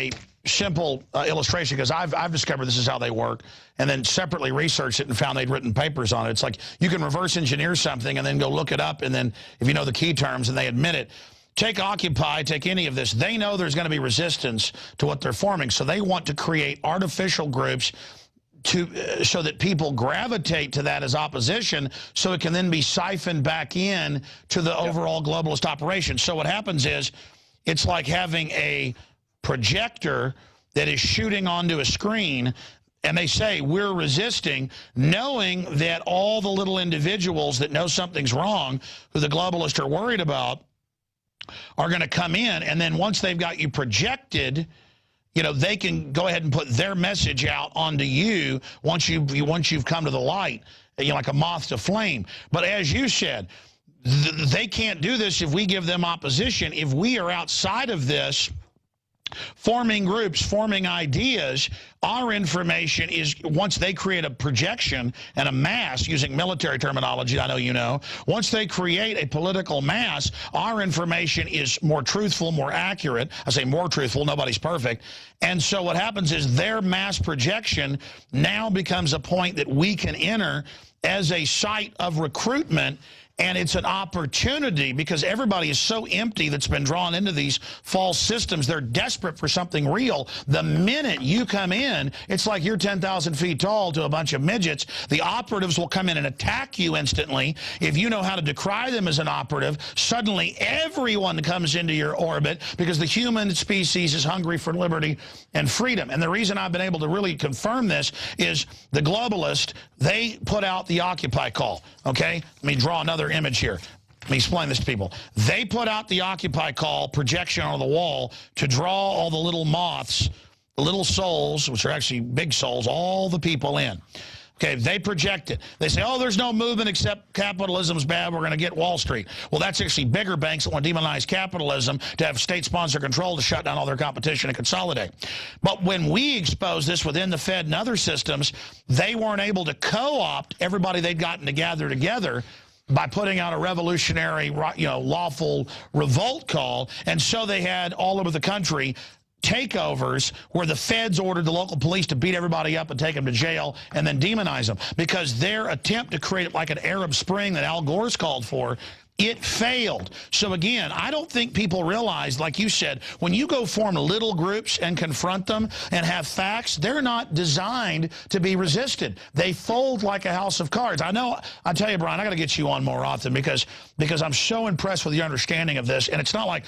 a simple illustration, because I've discovered this is how they work, and then separately researched it and found they'd written papers on it. It's like you can reverse engineer something and then go look it up, and then if you know the key terms and they admit it. Take Occupy, take any of this. They know there's going to be resistance to what they're forming, so they want to create artificial groups so that people gravitate to that as opposition, so it can then be siphoned back in to the overall globalist operation. So what happens is it's like having a projector that is shooting onto a screen, and they say we're resisting, knowing that all the little individuals that know something's wrong, who the globalists are worried about, are going to come in, and then once they've got you projected, you know, they can go ahead and put their message out onto you once you've come to the light, you know, like a moth to flame. But as you said, they can't do this if we give them opposition. If we are outside of this, forming groups, forming ideas, our information is, once they create a projection and a mass, using military terminology, I know you know, once they create a political mass, our information is more truthful, more accurate. I say more truthful, nobody's perfect. And so what happens is their mass projection now becomes a point that we can enter as a site of recruitment. And it's an opportunity, because everybody is so empty that's been drawn into these false systems. They're desperate for something real. The minute you come in, it's like you're 10,000 feet tall to a bunch of midgets. The operatives will come in and attack you instantly. If you know how to decry them as an operative, suddenly everyone comes into your orbit, because the human species is hungry for liberty and freedom. And the reason I've been able to really confirm this is the globalists, they put out the Occupy call, okay? Let me draw another image here. Let me explain this to people. They put out the Occupy call projection on the wall to draw all the little moths, the little souls, which are actually big souls, all the people in. Okay, they project it. They say, oh, there's no movement except capitalism's bad, we're going to get Wall Street. Well, that's actually bigger banks that want to demonize capitalism, to have state-sponsored control, to shut down all their competition and consolidate. But when we expose this within the Fed and other systems, they weren't able to co-opt everybody they'd gotten to gather together by putting out a revolutionary, you know, lawful revolt call. And so they had all over the country takeovers where the feds ordered the local police to beat everybody up and take them to jail and then demonize them, because their attempt to create it like an Arab Spring that Al Gore's called for, it failed. So again, I don't think people realize, like you said, when you go form little groups and confront them and have facts, they're not designed to be resisted. They fold like a house of cards. I know, I tell you, Brian, I got to get you on more often, because I'm so impressed with your understanding of this. And it's not like,